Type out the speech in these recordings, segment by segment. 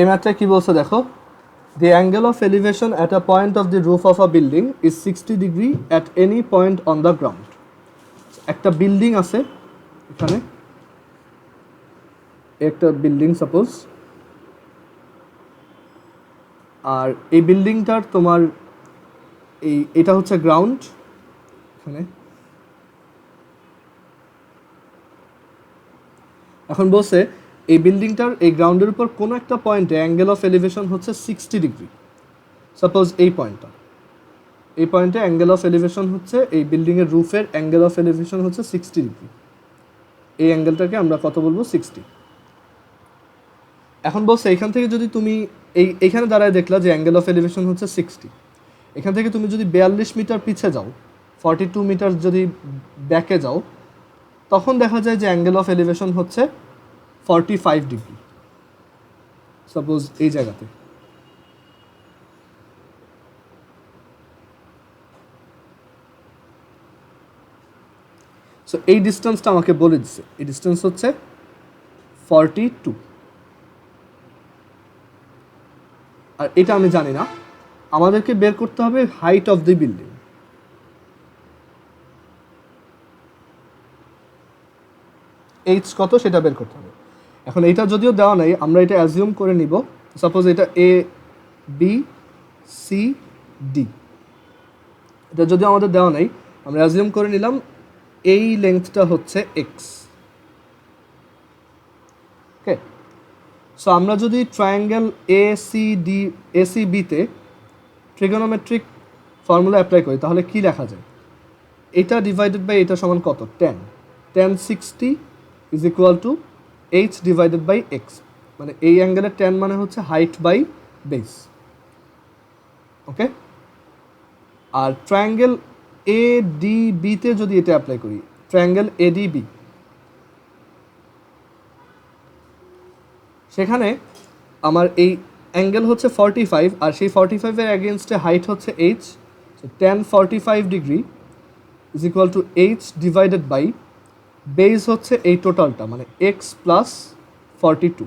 এই ম্যাথটা কি বলছে দেখো, the angle of elevation at a point of the roof of a building is 60 degree at any point on the ground. একটা building আছে এখানে, একটা বিল্ডিং সাপোজ, আর এই বিল্ডিংটার তোমার এটা হচ্ছে গ্রাউন্ড। এখানে এখন বলছে এই বিল্ডিংটার এই গ্রাউন্ডের উপর কোনো একটা পয়েন্টে অ্যাঙ্গেল অফ এলিভেশন হচ্ছে 60 ডিগ্রি। সাপোজ এই পয়েন্টে অ্যাঙ্গেল অফ এলিভেশন হচ্ছে, এই বিল্ডিংয়ের রুফের অ্যাঙ্গেল অফ এলিভেশন হচ্ছে 60 ডিগ্রি। এই অ্যাঙ্গেলটাকে আমরা কত বলবো? 60। এখন বলছে এখান থেকে যদি তুমি এইখানে দাঁড়ায় দেখলা যে অ্যাঙ্গেল অফ এলিভেশন হচ্ছে 60, এখান থেকে তুমি যদি 42 মিটার পিছে যাও, 42 মিটার যদি ব্যাকে যাও, তখন দেখা যায় যে অ্যাঙ্গেল অফ এলিভেশন হচ্ছে 45 ডিগ্রি। সাপোজ এই জায়গাতে। সো এই ডিস্টেন্সটা আমাকে বলে দিচ্ছে, এই ডিস্টেন্স হচ্ছে 42। আর এটা আমি জানি না, আমাদেরকে বের করতে হবে height of the building. H কত সেটা বের করতে হবে। এখন এটা যদিও দেওয়া নাই, আমরা এটা অ্যাজিউম করে নিব। সাপোজ এটা এ বি সি ডি, এটা যদিও আমাদের দেওয়া নাই, আমরা অ্যাজিউম করে নিলাম এই লেন্থটা হচ্ছে এক্স। ওকে, সো আমরা যদি ট্রায়াঙ্গেল এসিবিতে ট্রিগোনোমেট্রিক ফর্মুলা অ্যাপ্লাই করি তাহলে কি লেখা যায়? এটা ডিভাইডেড বাই এটা সমান কত? 10। 10 60 is equal to H divided by X. মানে এই অ্যাঙ্গেলের 10 মানে হচ্ছে হাইট বাই বেস। ওকে, আর ট্রায়াঙ্গেল এডিবিতে যদি এটা অ্যাপ্লাই করি, ট্রায়াঙ্গেল এডিবি, সেখানে আমার এই অ্যাঙ্গেল হচ্ছে 45, আর সেই 45-এর অ্যাগেনস্টে হাইট হচ্ছে H. So 10 45 degree is equal to H divided by base হচ্ছে এই টোটালটা, মানে এক্স প্লাস 42।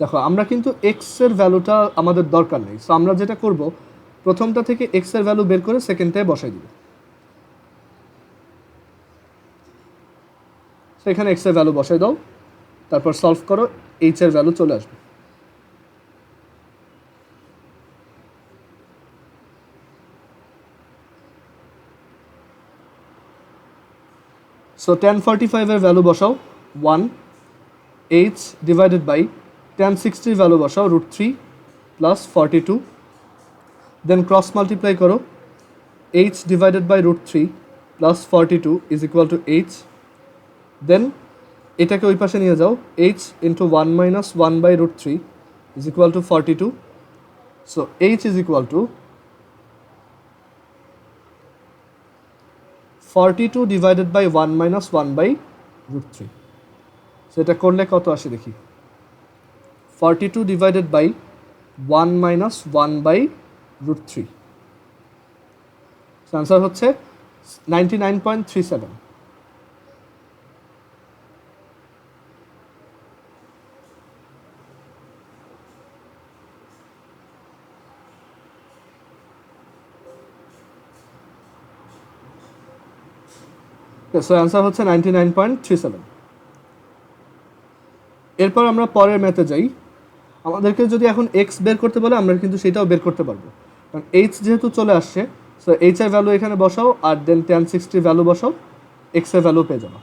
দেখো আমরা কিন্তু এক্সের ভ্যালুটা আমাদের দরকার নেই, সো আমরা যেটা করব, প্রথমটা থেকে এক্সের ভ্যালু বের করে সেকেন্ডটায় বসাই দিব। সো এখানে এক্সের ভ্যালু বসাই দাও, তারপর সলভ করো, এইচ এর ভ্যালু চলে আসবে। সো 1045 এর ভ্যালু বসাও 1, এইচ ডিভাইডেড বাই 1060 ভ্যালু বসাও √3 প্লাস 42, দেন ক্রস মাল্টিপ্লাই করো, H divided by √3 plus 42 is equal to H. Then এটাকে ওই পাশে নিয়ে যাও, H into 1 minus 1 by √3 is equal to 42। So H is equal to 42 divided by 1 minus 1 by √3। So এটা করলে কত আসে দেখি? 42 divided by 1 minus 1 by √3। Answer হচ্ছে 99.37। সো অ্যান্সার হচ্ছে 99.37। এরপর আমরা পরের ম্যাথে যাই। আমাদেরকে যদি এখন এক্স বের করতে বলে আমরা কিন্তু সেটাও বের করতে পারবো, কারণ এইচ যেহেতু চলে আসছে। সো এইচ এর ভ্যালু এখানে বসাও, আর দেন 1060 ভ্যালু বসাও, এক্স এর ভ্যালু পেয়ে যাবো।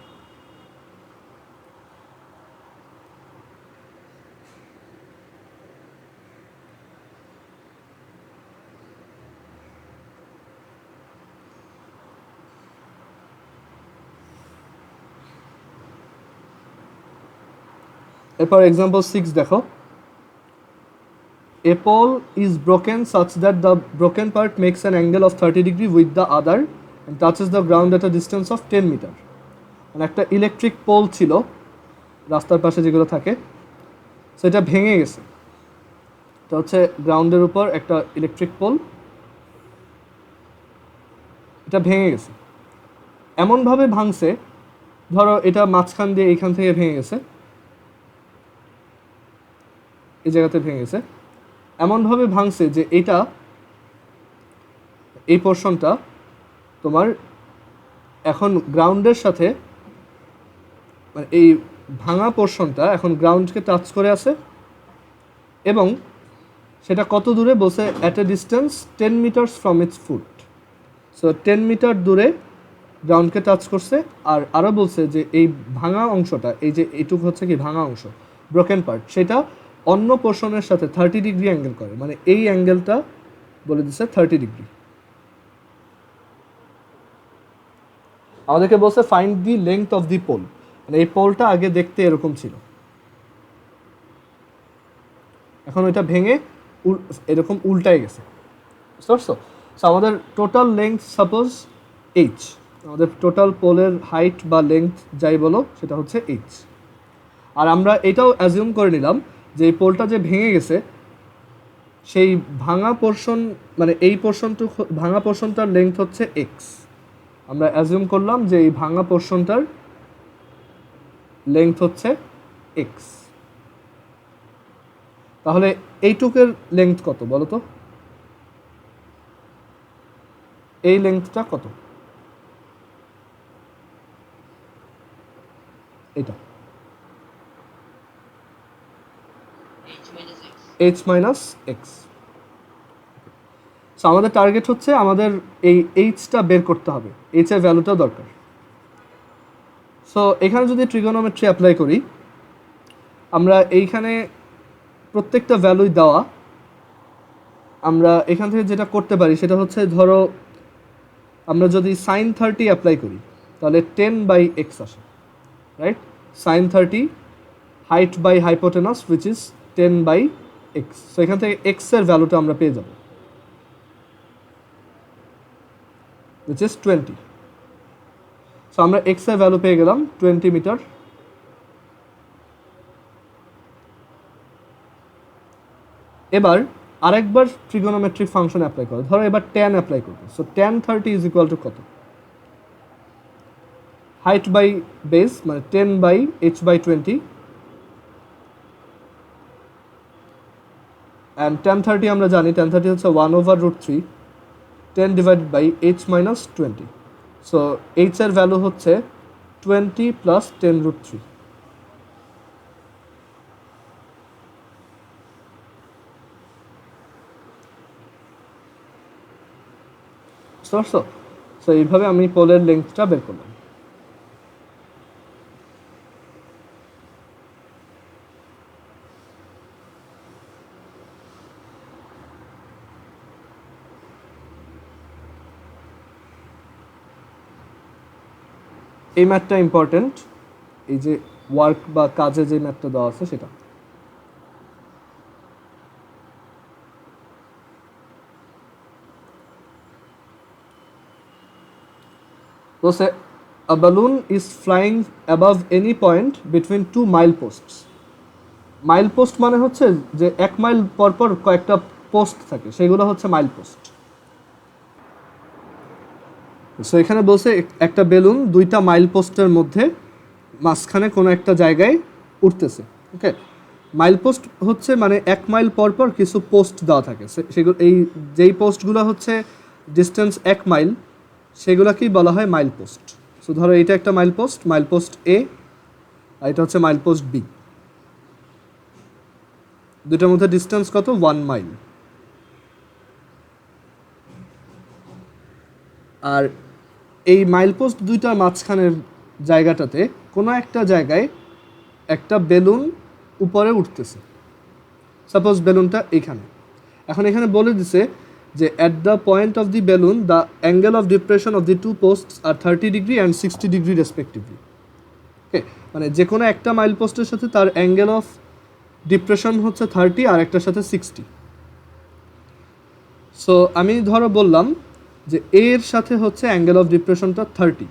এরপর এক্সাম্পল 6 দেখো, a pole is broken such that the broken part makes an angle of 30 degree with the other and touches the ground at a distance of 10 meter. মানে একটা ইলেকট্রিক পোল ছিল রাস্তার পাশে যেগুলো থাকে, সো এটা ভেঙে গেছে। এটা হচ্ছে গ্রাউন্ডের উপর একটা ইলেকট্রিক পোল, এটা ভেঙে গেছে। এমনভাবে ভাঙছে, ধরো এটা মাঝখান দিয়ে এইখান থেকে ভেঙে গেছে, এই জায়গাতে ভেঙেছে, এমনভাবে ভাঙছে যে এই পোর্শনটা তোমার এখন গ্রাউন্ডের সাথে, মানে এই ভাঙা পোর্শনটা এখন গ্রাউন্ডকে টাচ করে আছে, এবং সেটা কত দূরে বলছে, at a distance 10 metres from its foot. So 10 metre দূরে গ্রাউন্ডকে টাচ করছে। আর আরও বলছে যে এই ভাঙা অংশটা, এই যে এইটুকু হচ্ছে কি ভাঙা অংশ, ব্রোকেন পার্ট, সেটা অন্য পোর্শনের সাথে 30 ডিগ্রি অ্যাঙ্গেল করে, মানে এই অ্যাঙ্গেলটা বলে দিচ্ছে 30 ডিগ্রি। আমাদেরকে বলছে find the length of the pole, মানে এই পোলটা আগে দেখতে এরকম ছিল, এখন ওইটা ভেঙে এরকম উল্টায় গেছে, বুঝতে পারছো? সো আমাদের টোটাল লেংথ সাপোজ এইচ, আমাদের টোটাল পোলের হাইট বা লেংথ যাই বলো সেটা হচ্ছে এইচ। আর আমরা এটাও অ্যাজিউম করে নিলাম যে এই পোলটা যে ভেঙে গেছে সেই ভাঙা পোর্শন, মানে এই ভাঙা পোর্শনটার লেংথ হচ্ছে এক্স। আমরা অ্যাজিউম করলাম যে এই ভাঙা পোর্শনটার লেংথ হচ্ছে এক্স। তাহলে এইটুকের লেংথ কত বলো তো? এই লেংথটা কত? এটা h মাইনাস এক্স। সো আমাদের টার্গেট হচ্ছে আমাদের এই এইচটা বের করতে হবে, এইচ এর ভ্যালুটা দরকার। সো এখানে যদি ট্রিগোনোমেট্রি অ্যাপ্লাই করি, আমরা এইখানে প্রত্যেকটা ভ্যালুই দেওয়া, আমরা এখান থেকে যেটা করতে পারি সেটা হচ্ছে, ধরো আমরা যদি সাইন 30 অ্যাপ্লাই করি তাহলে 10/x আসে, right? Sine 30 height by hypotenuse which is 10/x। So এখান থেকে x এর ভ্যালুটা আমরা পেয়ে যাব, which is 20. সো আমরা x এর ভ্যালু পেয়ে গেলাম 20 মিটার। এবার আরেকবার ট্রিগোনোমেট্রিক ফাংশন অ্যাপ্লাই করো, ধরো এবার tan অ্যাপ্লাই করবে। So tan 30 is equal two কত? হাইট বাই বেস, মানে 10/h/20, অ্যান্ড tan 30 আমরা জানি tan 30 হচ্ছে 1/√3, 10 divided by h minus 20। So h এর ভ্যালু হচ্ছে 20 প্লাস 10√3। সো এইভাবে আমি পোলের লেন্থটা বের করলাম। এই ম্যাথটা ইম্পর্টেন্ট, এই যে ওয়ার্ক বা কাজে যে ম্যাথটা দেওয়া আছে সেটা। So say a balloon is flying above any point between two mileposts. Mile post মানে হচ্ছে যে 1 মাইল পর পর কয়েকটা পোস্ট থাকে, সেগুলো হচ্ছে মাইল পোস্ট। সো এখানে বলছে একটা বেলুন দুইটা মাইল পোস্টের মধ্যে মাঝখানে কোনো একটা জায়গায় উঠতেছে। ওকে, মাইল পোস্ট হচ্ছে মানে 1 মাইল পর পর কিছু পোস্ট দেওয়া থাকে, সেগুলো এই যেই পোস্টগুলো হচ্ছে ডিস্টেন্স 1 মাইল, সেগুলোকেই বলা হয় মাইল পোস্ট। সো ধরো এটা একটা মাইল পোস্ট এ, আর এটা হচ্ছে মাইল পোস্ট বি। দুটার মধ্যে ডিস্টেন্স কত? 1 মাইল। আর এই মাইল পোস্ট দুইটার মাঝখানের জায়গাটাতে কোনো একটা জায়গায় একটা বেলুন উপরে উঠতেছে। সাপোজ বেলুনটা এখানে, এখন এখানে বলে দিছে যে at the point of the balloon the angle of depression of the two posts are 30 degree and 60 degree respectively. Okay, মানে যে কোনো একটা মাইল পোস্টের সাথে তার অ্যাঙ্গেল অফ ডিপ্রেশন হচ্ছে 30 আর একটার সাথে 60। সো আমি ধরো বললাম যে এর সাথে হচ্ছে অ্যাঙ্গেল অফ ডিপ্রেশনটা 30।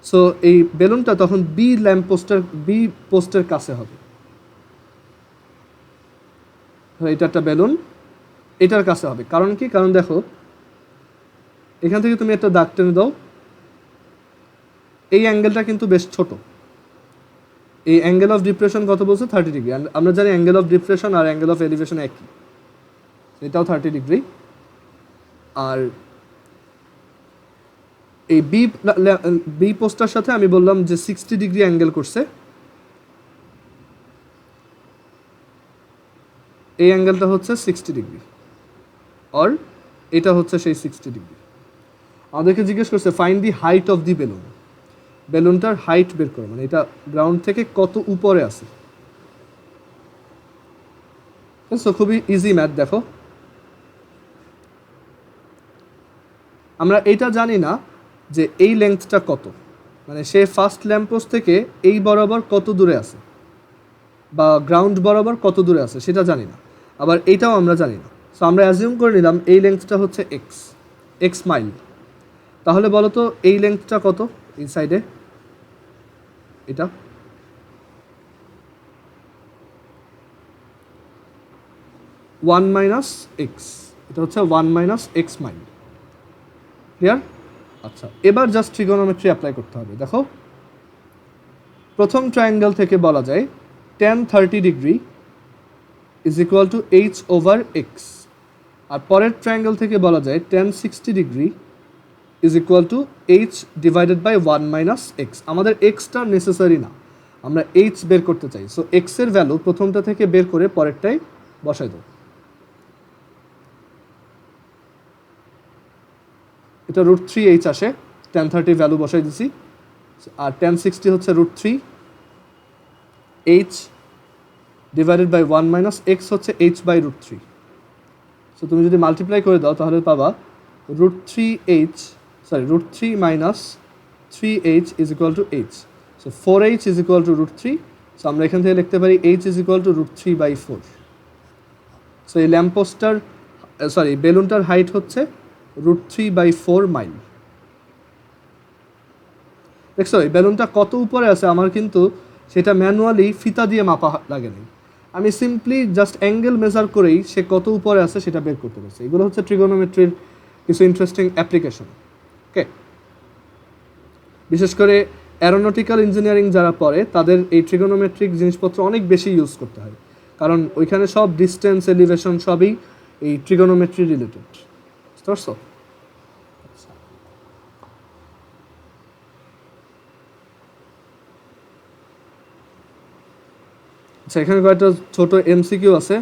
সো এই বেলুনটা তখন বি পোস্টের কাছে হবে। এটা একটা বেলুন, এটার কাছে হবে। কারণ কি? কারণ দেখো এখান থেকে তুমি একটা দাগ টেনে দাও, এই অ্যাঙ্গেলটা কিন্তু বেশ ছোট, এই অ্যাঙ্গেল অফ ডিপ্রেশন কত বলছে 30 ডিগ্রি, অ্যান্ড আমরা জানি অ্যাঙ্গেল অফ ডিপ্রেশন আর অ্যাঙ্গেল অফ এলিভেশন একই, এটাও 30 ডিগ্রি। আর এই বি পোস্টার সাথে আমি বললাম যে 60 ডিগ্রি অ্যাঙ্গেল করছে, এই অ্যাঙ্গেলটা হচ্ছে 60 ডিগ্রি, আর এটা হচ্ছে সেই 60 ডিগ্রি। আমাদেরকে জিজ্ঞেস করছে find the height of the balloon, বেলুনটার হাইট বের করো, মানে এটা গ্রাউন্ড থেকে কত উপরে আছে। সো খুবই ইজি ম্যাথ। দেখো আমরা এইটা জানি না যে এই লেন্থটা কত, মানে সে ফার্স্ট ল্যাম্পপোস্ট থেকে এই বরাবর কত দূরে আছে বা গ্রাউন্ড বরাবর কত দূরে আছে সেটা জানি না, আবার এইটাও আমরা জানি না। সো আমরা অ্যাজিউম করে নিলাম এই লেন্থটা হচ্ছে এক্স মাইল। তাহলে বলো তো এই লেন্থটা কত এই সাইডে, এটা 1 মাইনাস এক্স, এটা হচ্ছে 1 মাইনাস এক্স মাইল। ক্লিয়ার? আচ্ছা, এবার জাস্ট ট্রিগোনোমেট্রি অ্যাপ্লাই করতে হবে। দেখো প্রথম ট্রায়াঙ্গেল থেকে বলা যায় tan 30 degree is equal to H over X, আর পরের ট্রায়াঙ্গেল থেকে বলা যায় tan 60 degree is equal to H divided by 1 minus X. আমাদের এক্সটা নেসেসারি না, আমরা এইচ বের করতে চাই। সো এক্সের ভ্যালু প্রথমটা থেকে বের করে পরেরটাই বসাই দেবো। এটা √3h আসে, tan 30 ভ্যালু বসাই দিছি, আর tan 60 হচ্ছে √3, h divided by 1 minus X হচ্ছে h বাই √3। সো তুমি যদি মাল্টিপ্লাই করে দাও তাহলে পাবা √3 minus 3h is equal to h। So 4h is equal to √3। So আমরা এখান থেকে লিখতে পারি h is equal to √3/4। So এই ল্যাম্পপোস্টটার বেলুনটার হাইট হচ্ছে √3/4 মাইল। দেখছো এই বেলুনটা কত উপরে আছে আমার কিন্তু সেটা ম্যানুয়ালি ফিতা দিয়ে মাপা লাগেনি, আমি সিম্পলি জাস্ট অ্যাঙ্গেল মেজার করেই সে কত উপরে আছে সেটা বের করতে পারছি। এগুলো হচ্ছে ট্রিগোনোমেট্রির কিছু ইন্টারেস্টিং অ্যাপ্লিকেশন। ওকে, বিশেষ করে অ্যারোনটিক্যাল ইঞ্জিনিয়ারিং যারা পড়ে তাদের এই ট্রিগোনোমেট্রিক জিনিসপত্র অনেক বেশি ইউজ করতে হয়, কারণ ওইখানে সব ডিস্টেন্স এলিভেশন সবই এই ট্রিগোনোমেট্রি রিলেটেড। বুঝতে পারছো? আচ্ছা, এখানে কয়েকটা ছোট এমসিকিউ আছে,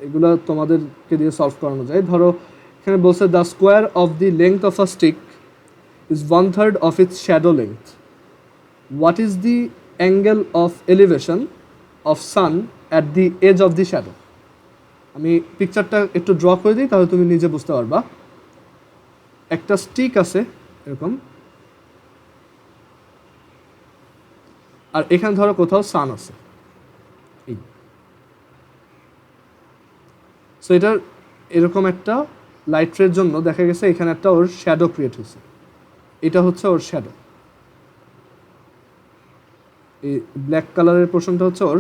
এগুলো তোমাদেরকে দিয়ে সলভ করানো যায়। ধরো এখানে বলছে the square of the length of a stick is 1/3 of its shadow length, what is the angle of elevation of sun at the edge of the shadow. আমি পিকচারটা একটু ড্র করে দিই তাহলে তুমি নিজে বুঝতে পারবা। একটা স্টিক আছে এরকম, আর এখানে ধরো কোথাও সান আছে। সো এটার এরকম একটা লাইট রের জন্য দেখা গেছে এখানে একটা ওর শ্যাডো ক্রিয়েট হয়েছে, এটা হচ্ছে ওর শ্যাডো। এই ব্ল্যাক কালারের পোর্শনটা হচ্ছে ওর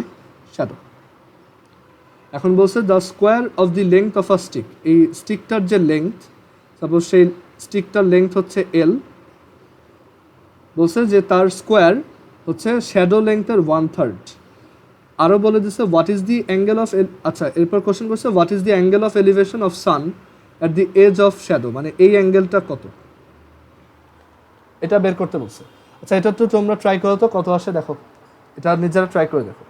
শ্যাডো। এখন বলছে the square of the length of a stick, এই স্টিকটার যে লেংথ, সাপোজ সেই স্টিকটার লেংথ হচ্ছে এল, বলছে যে তার স্কোয়ার হচ্ছে শ্যাডো লেংথের 1/3। আরও বলে দিচ্ছে what is the angle of, আচ্ছা এরপর কোশ্চেন করছে what is the angle of elevation of sun at the edge of shadow, মানে এই অ্যাঙ্গেলটা কত এটা বের করতে বলছে। আচ্ছা এটা তো তোমরা ট্রাই করো তো কত আসে, দেখো এটা নিজেরা ট্রাই করে দেখো।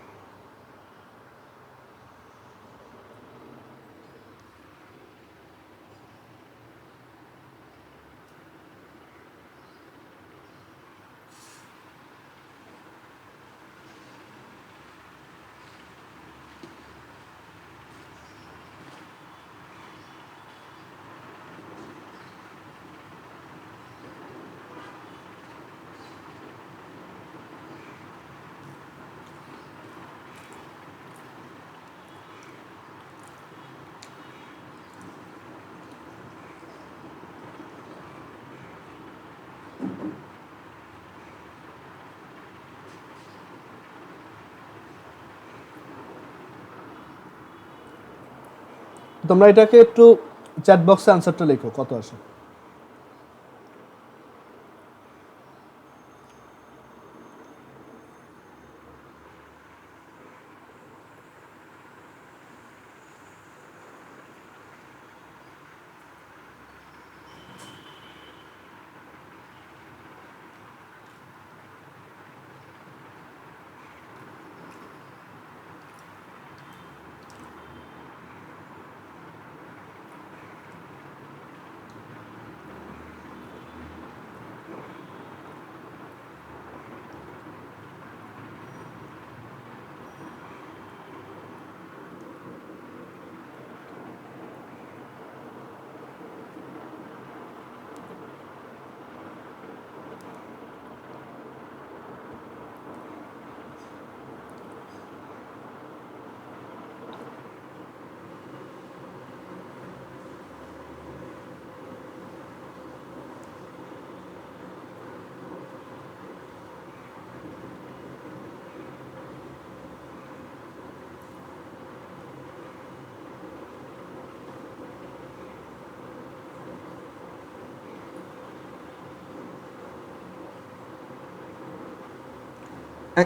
তোমরা এটাকে একটু চ্যাট বক্সে আনসারটা লেখো কত আসে।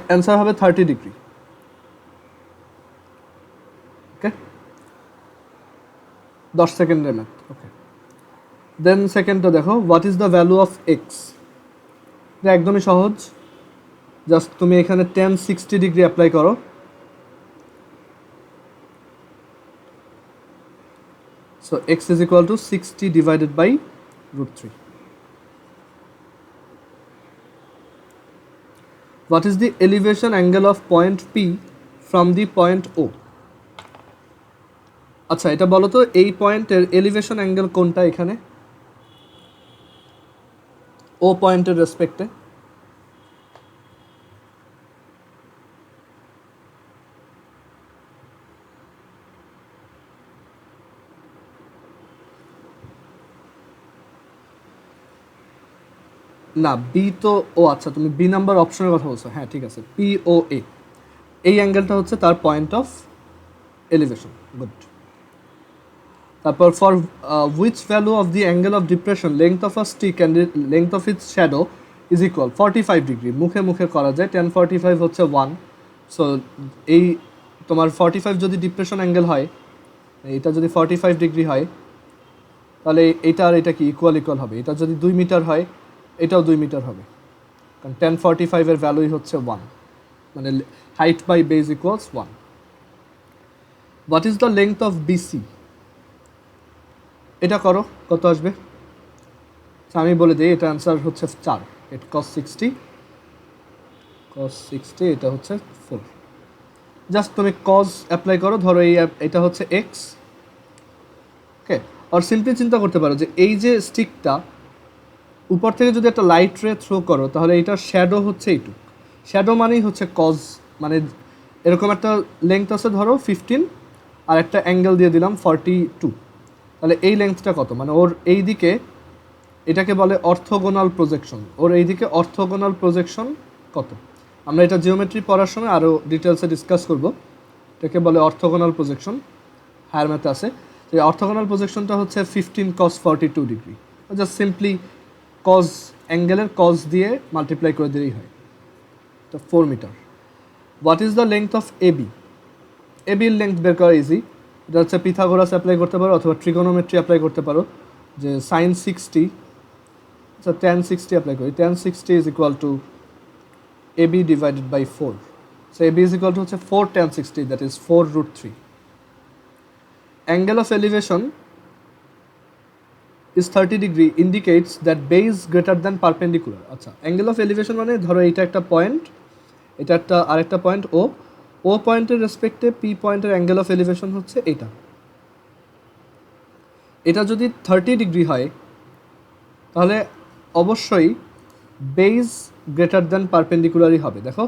অ্যান্সার হবে 30 ডিগ্রি। ওকে, 10 সেকেন্ডের ম্যাথ। ওকে, দেন সেকেন্ডটা দেখো, what is the value of X. এটা একদমই সহজ, জাস্ট তুমি এখানে 1060 ডিগ্রি অ্যাপ্লাই করো। So X is equal to 60 divided by √3। What is the elevation angle of point P from the point O? আচ্ছা, এটা বলো তো এই পয়েন্টের এলিভেশন অ্যাঙ্গেল কোনটা এখানে ও পয়েন্টের রেসপেক্টে? না, বি তো, ও আচ্ছা তুমি বি নাম্বার অপশনের কথা বলছো, হ্যাঁ ঠিক আছে, পি ও এ, এই অ্যাঙ্গেলটা হচ্ছে তার পয়েন্ট অফ এলিভেশন। গুড। তারপর for which value of the angle of depression length of a stick and length of its shadow is equal 45 degree. মুখে মুখে করা যায়, 1045 হচ্ছে 1। সো এই তোমার 45 যদি ডিপ্রেশন অ্যাঙ্গেল হয়, এটা যদি 45 ডিগ্রি হয়, তাহলে এটা আর এটা কি ইকুয়াল হবে। এটা যদি 2 মিটার হয়, এটাও 2 মিটার হবে, কারণ 1045 এর ভ্যালুই হচ্ছে 1, মানে height by base equals 1। What is the length of BC? এটা করো, কত আসবে? আমি বলে দিই, এটা অ্যান্সার হচ্ছে 4। এটা cos 60, এটা হচ্ছে 4। জাস্ট তুমি cos অ্যাপ্লাই করো, ধরো এটা হচ্ছে এক্স। ওকে, আর সিম্পলি চিন্তা করতে পারো যে এই যে স্টিকটা উপর থেকে যদি একটা লাইট রে থ্রো করো, তাহলে এটার শ্যাডো হচ্ছে এইটুক। শ্যাডো মানেই হচ্ছে কজ, মানে এরকম একটা লেংথ আছে ধরো 15, আর একটা অ্যাঙ্গেল দিয়ে দিলাম 42, তাহলে এই লেংথটা কত? মানে ওর এই দিকে, এটাকে বলে অর্থোগোনাল প্রজেকশন, ওর এই দিকে অর্থোগোনাল প্রজেকশন কত? আমরা এটা জিওমেট্রি পড়ার সময় আরও ডিটেলসে ডিসকাস করব। এটাকে বলে অর্থোগোনাল প্রজেকশন, হায়ার ম্যাথে আছে। এই অর্থোগোনাল প্রজেকশনটা হচ্ছে 15 cos 42 degree. Just simply cos অ্যাঙ্গেলের কজ দিয়ে মাল্টিপ্লাই করে দিলেই হয়। তো 4 metre. What is the length of AB? এবির লেংথ বের করা ইজি। এটা হচ্ছে পিথাগোরাস অ্যাপ্লাই করতে পারো, অথবা ট্রিগোনোমেট্রি অ্যাপ্লাই করতে পারো, যে sin 60, আচ্ছা tan 60 অ্যাপ্লাই করি, tan 60 is equal to AB divided by 4। So AB is equal to হচ্ছে 4 tan 60, that is 4√3। Angle of elevation is 30 degree indicates that base greater than perpendicular. আচ্ছা, angle of elevation মানে ধরো এটা একটা point, এটা একটা আরেকটা পয়েন্ট ও পয়েন্টের রেসপেক্টে পি পয়েন্টের অ্যাঙ্গেল অফ এলিভেশন হচ্ছে এটা। এটা যদি 30 ডিগ্রি হয়, তাহলে অবশ্যই বেস গ্রেটার দ্যান পারপেন্ডিকুলারই হবে। দেখো,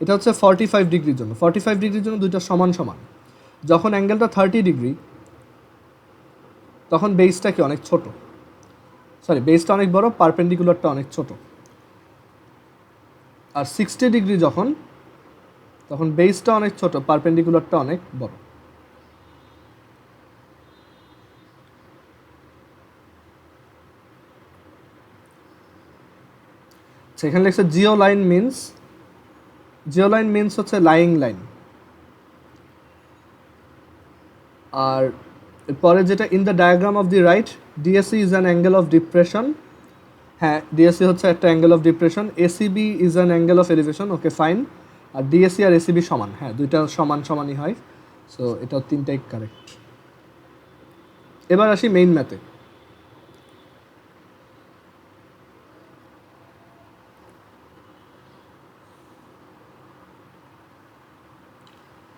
এটা হচ্ছে 45 ডিগ্রির জন্য, 45 ডিগ্রির জন্য দুইটা সমান সমান। যখন অ্যাঙ্গেলটা 30 ডিগ্রি, তখন বেসটা কি অনেক ছোট, সরি বেসটা অনেক বড়, পারপেন্ডিকুলারটা অনেক ছোট। আর 60 ডিগ্রি যখন, তখন বেসটা অনেক ছোট, পারপেন্ডিকুলারটা অনেক বড়। সেখানে লিখছে জিও লাইন মিনস হচ্ছে লাইং লাইন। আর পরে যেটা, in the diagram of the right DAC is an angle of depression. হ্যাঁ, ডিএসি হচ্ছে একটা angle of depression. ACB is an angle of elevation. Okay fine. আর ডিএসি আর এসিবি সমান, হ্যাঁ দুইটা সমান সমানই হয়। সো এটা তিনটাই কারেক্ট। এবার আসি মেইন ম্যাথে।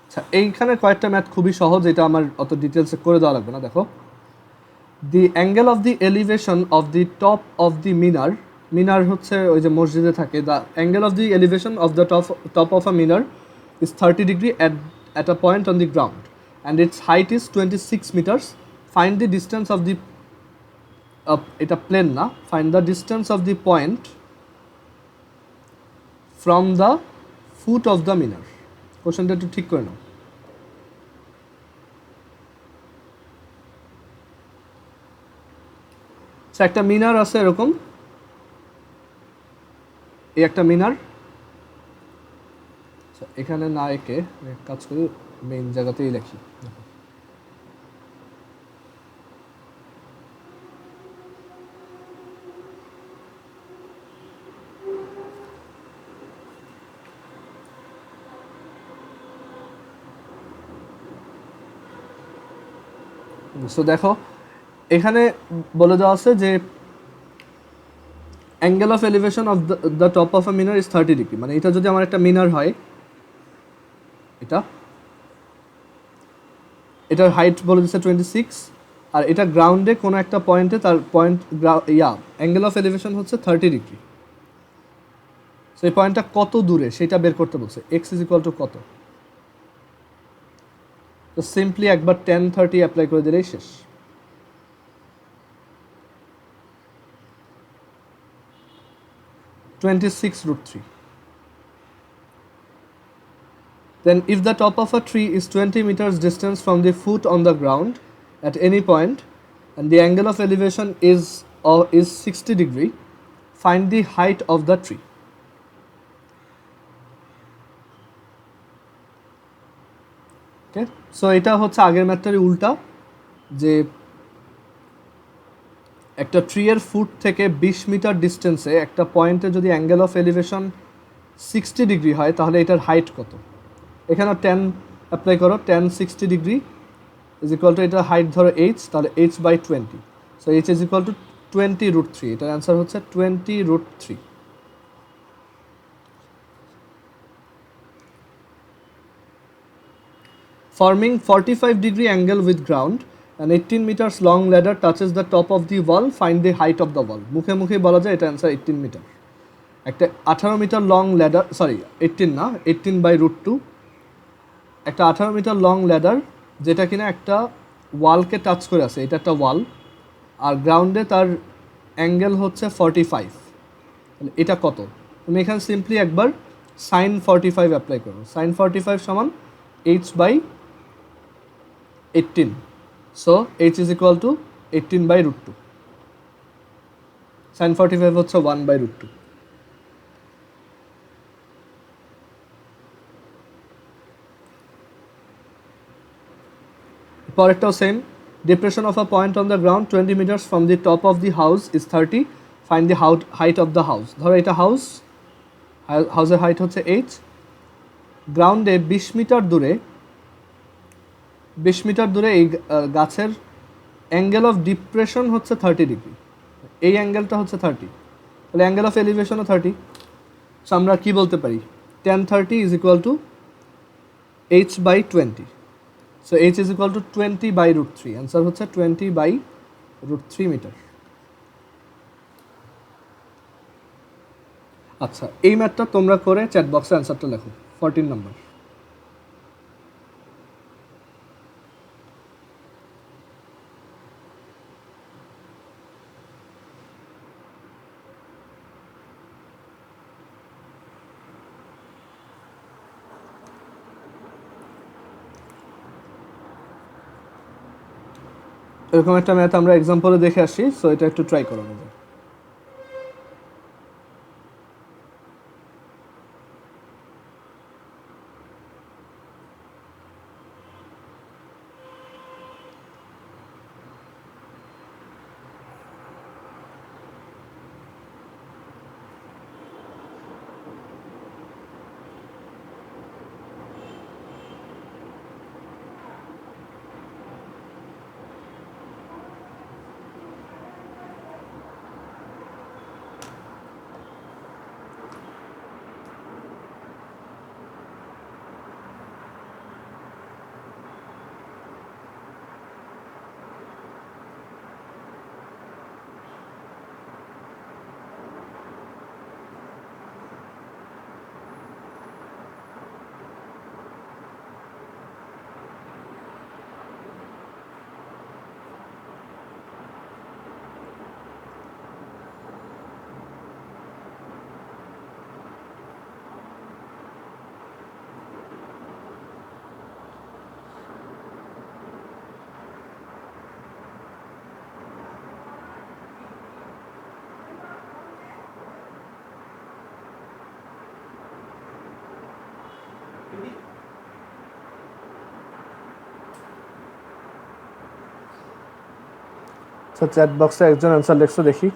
আচ্ছা, এইখানে কয়েকটা ম্যাথ খুবই সহজ, এটা আমার অত ডিটেলসে করে দেওয়া লাগবে না। দেখো, the angle of the elevation of the top of the minar হচ্ছে ওই যে মসজিদে থাকে, the angle of the elevation of the top of a minar is 30 degree at a point on the ground and its height is 26 meters. Find the distance of the এটা plane না, find the distance of the point from the foot of the minar. কোশ্চেনটা একটু ঠিক করে নাও। একটা মিনার আছে এরকম, এই একটা মিনার, এখানে না এঁকে এক কাজ করি, মেইন জায়গাতেই লিখি। সো দেখো এখানে বলে দেওয়া আছে যে angle of elevation of the top of a minar is 30 degree. মানে এটা যদি আমার একটা মিনার হয়, এটার হাইট বলে দিচ্ছে 26, আর এটা গ্রাউন্ডে কোনো একটা পয়েন্টে তার অ্যাঙ্গেল অফ এলিভেশন হচ্ছে 30 ডিগ্রি। সো এই পয়েন্টটা কত দূরে সেটা বের করতে বলছে, এক্স ইজ ইকুয়াল টু কত। তো সিম্পলি একবার 10-30 অ্যাপ্লাই করে দিলেই শেষ। (26√3). Then if the top of a tree is 20 meters distance from the foot on the ground at any point and the angle of elevation is 60 degree, find the height of the tree. Okay, so এটা হচ্ছে আগের ম্যাথটারই উল্টা, যে একটা tree এর foot থেকে 20 metre ডিস্টেন্সে একটা পয়েন্টে যদি অ্যাঙ্গেল অফ এলিভেশন 60 ডিগ্রি হয় তাহলে এটার হাইট কত। এখানে 10 অ্যাপ্লাই করো, 10 60 ডিগ্রি ইজ ইকুয়াল টু এটার হাইট ধরো এইচ, তাহলে H by 20। So H is equal to 20√3। এটার অ্যান্সার হচ্ছে 20√3। Forming 45 degree angle with ground, an 18 meters long ladder touches the top of the wall, find the height of the wall. মুখে মুখে বলা যায় এটা answer 18 metre. একটা 18 metre long ladder, 18 না, 18/√2, একটা 18 মিটার লং ল্যাডার যেটা কিনা একটা ওয়ালকে টাচ করে আছে, এটা একটা ওয়াল, আর গ্রাউন্ডে তার অ্যাঙ্গেল হচ্ছে 45। এটা কত? তুমি এখানে সিম্পলি একবার sin 45 অ্যাপ্লাই করো। sin 45 সমান h/18। So h is equal two 18/√2। sin 45 হচ্ছে 1/√2। পরেরটাও same, depression of a point on the ground 20 meters from the top of the house is 30, find the height of the house. ধরো এটা হাউসের height হচ্ছে h, গ্রাউন্ডে 20 metre দূরে এই গাছের angle of depression হচ্ছে 30 ডিগ্রি, এই অ্যাঙ্গেলটা হচ্ছে 30, তাহলে অ্যাঙ্গেল অফ এলিভেশনও 30। সো আমরা কি বলতে পারি, 1030 is equal two h/20। So h is equal two 20/√3। Answer হচ্ছে 20/√3 মিটার। আচ্ছা, এই ম্যাথটা তোমরা করে চ্যাট বক্সে অ্যান্সারটা লেখো, 14 নম্বর। এরকম একটা ম্যাথ আমরা এক্সাম্পলে দেখে আসি, সো এটা একটু ট্রাই করো আমাদের। সো চ্যাট বক্সে একজন অ্যান্সার লিখছো, দেখি।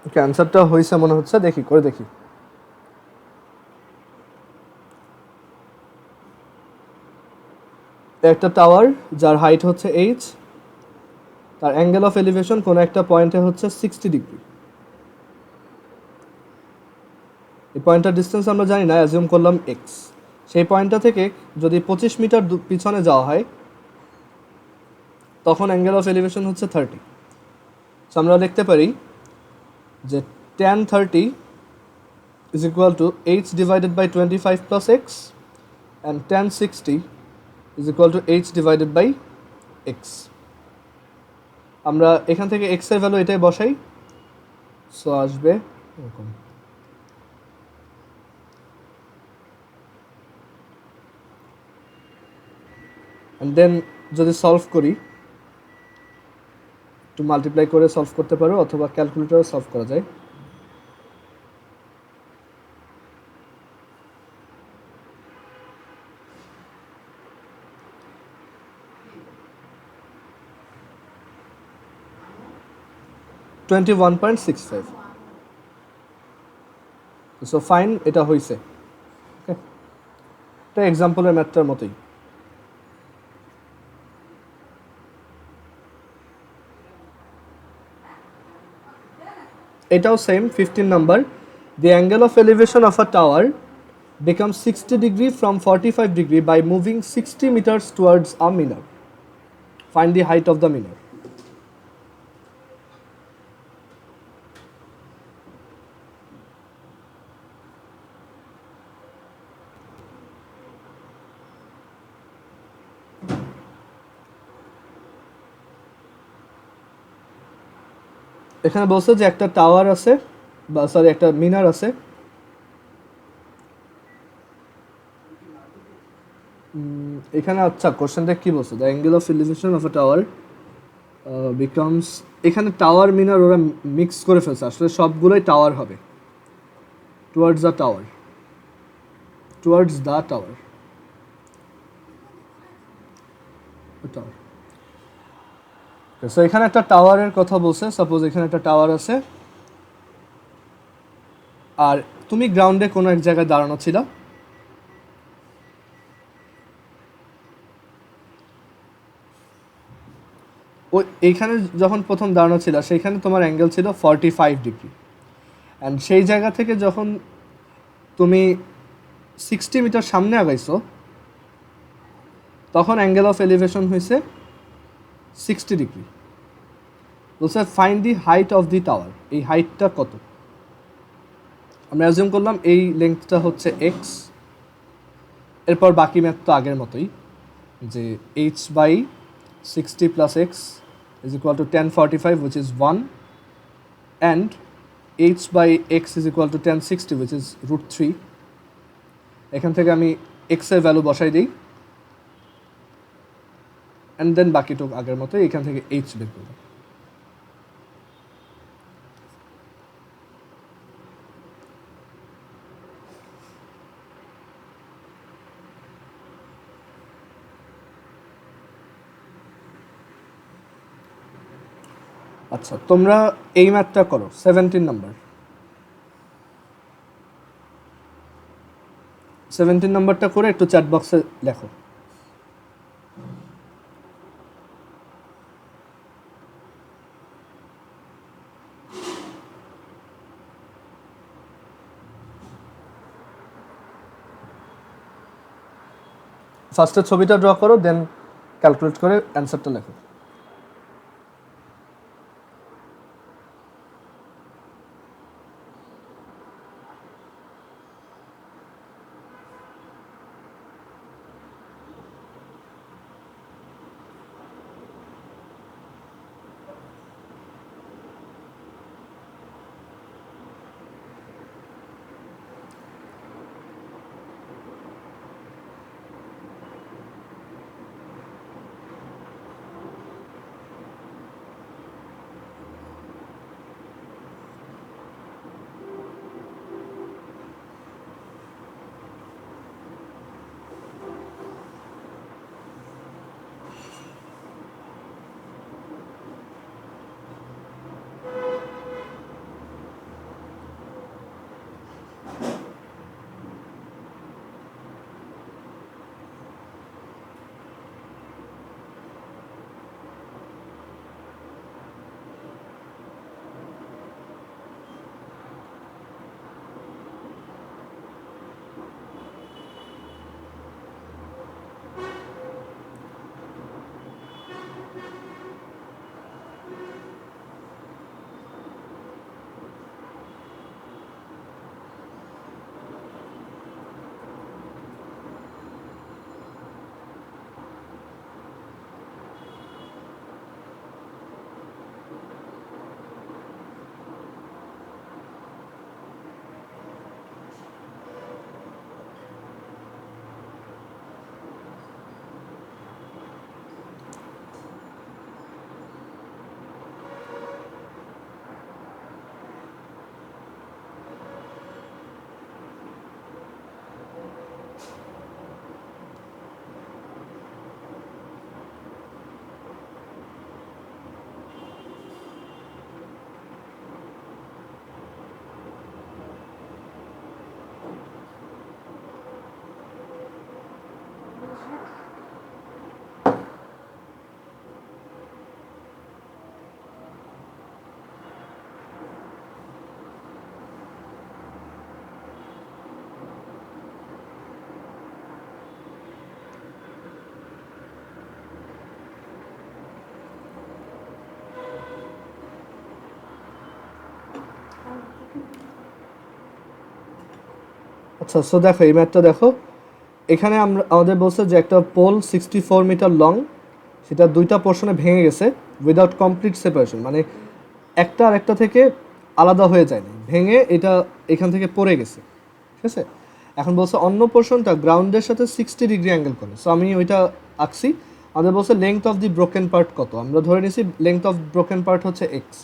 ওকে, অ্যান্সারটা হয়েছে মনে হচ্ছে, দেখি করে দেখি। একটা টাওয়ার যার হাইট হচ্ছে এইচ, তার অ্যাঙ্গেল অফ এলিভেশন কোনো একটা পয়েন্টে হচ্ছে 60 ডিগ্রি। এই পয়েন্টটার ডিস্টেন্স আমরা জানি না, অ্যাজিউম করলাম এক্স। সেই পয়েন্টটা থেকে যদি 25 মিটার পিছনে যাওয়া হয় তখন অ্যাঙ্গেল অফ এলিভেশন হচ্ছে 30। সো আমরা লিখতে পারি যে tan 30 is equal to h divided by 25 plus x, and tan 60 is equal to h divided by x. আমরা এখান থেকে x এর ভ্যালু এটাই বসাই, সো আসবে এরকম। অ্যান্ড দেন যদি সলভ করি, একটু মাল্টিপ্লাই করে সলভ করতে পারো অথবা ক্যালকুলেটরে সলভ করা যায়। $21.65। সো ফাইন, এটা হয়েছে। ওকে, এটা এক্সাম্পলের ম্যাথটার মতোই। এটাও same 15 number. The angle of elevation of a tower becomes 60 degree from 45 degree by moving 60 meters towards a minor. Find the height of the minor. এখানে বলছে যে একটা টাওয়ার আছে, বা সরি একটা মিনার আছে, এখানে আচ্ছা কোশ্চেনটা কি বলছে, the angle of elevation of a tower becomes, এখানে টাওয়ার মিনার ওরা মিক্স করে ফেলছে, আসলে সবগুলোই টাওয়ার হবে, towards the tower, towards the tower, tower. So এখানে একটা টাওয়ারের কথা বলছে, সাপোজ এখানে একটা টাওয়ার আছে আর তুমি গ্রাউন্ডে কোনো এক জায়গায় দাঁড়ানো ছিল, ওই এইখানে যখন প্রথম দাঁড়ানো ছিল সেইখানে তোমার অ্যাঙ্গেল ছিল 45 ডিগ্রি, অ্যান্ড সেই জায়গা থেকে যখন তুমি 60 মিটার সামনে আগাইছো তখন অ্যাঙ্গেল অফ এলিভেশন হয়েছে 60 ডিগ্রি। বলছে find the height of the tower, এই হাইটটা কত? আমরা অ্যাজিউম করলাম এই লেন্থটা হচ্ছে এক্স, এরপর বাকি ম্যাথ তো আগের মতোই, যে H by 60 plus X is equal to 1045 which is 1, and h by x is equal to 1060 which is √3। এখান থেকে আমি x এর ভ্যালু বসাই দিই, অ্যান্ড দেন বাকিটুকু আগের মতো এখান থেকে h বের করব। আচ্ছা, তোমরা এই ম্যাথটা করো 17 নাম্বার। 17 নাম্বারটা করে একটু চ্যাট বক্সে লেখো। ফার্স্টে ছবিটা ড্র করো, দেন ক্যালকুলেট করে অ্যান্সারটা লেখো। আচ্ছা, সো দেখো এই ম্যাথটা দেখো, এখানে আমাদের বলছে যে একটা পোল 64 মিটার লং, সেটা দুইটা পোর্শনে ভেঙে গেছে উইদাউট কমপ্লিট সেপারেশন, মানে একটা আর একটা থেকে আলাদা হয়ে যায়নি, ভেঙে এটা এখান থেকে পড়ে গেছে, ঠিক আছে। এখন বলছে অন্য পোর্শনটা গ্রাউন্ডের সাথে 60 ডিগ্রি অ্যাঙ্গেল করে। সো আমি ওইটা আঁকছি। আমাদের বলছে length of the broken part কত, আমরা ধরে নিছি লেংথ অফ ব্রোকেন পার্ট হচ্ছে এক্স।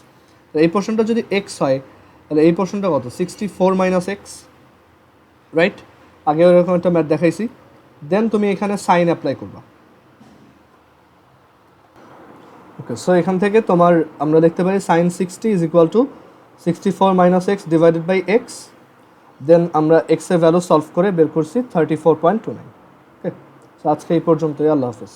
তো এই পোর্শনটা যদি এক্স হয় তাহলে এই পোর্শনটা কত, 64 মাইনাস এক্স, রাইট? আগে ওরকম একটা ম্যাথ দেখাইছি। দেন তুমি এখানে সাইন অ্যাপ্লাই করবা। ওকে, সো এখান থেকে তোমার আমরা দেখতে পারি sine 60 is equal to 64 minus X divided by X. Then আমরা এক্স এর ভ্যালু সলভ করে বের করছি 34.29। ওকে, সো আজকে এই পর্যন্তই। আল্লাহ হাফেজ।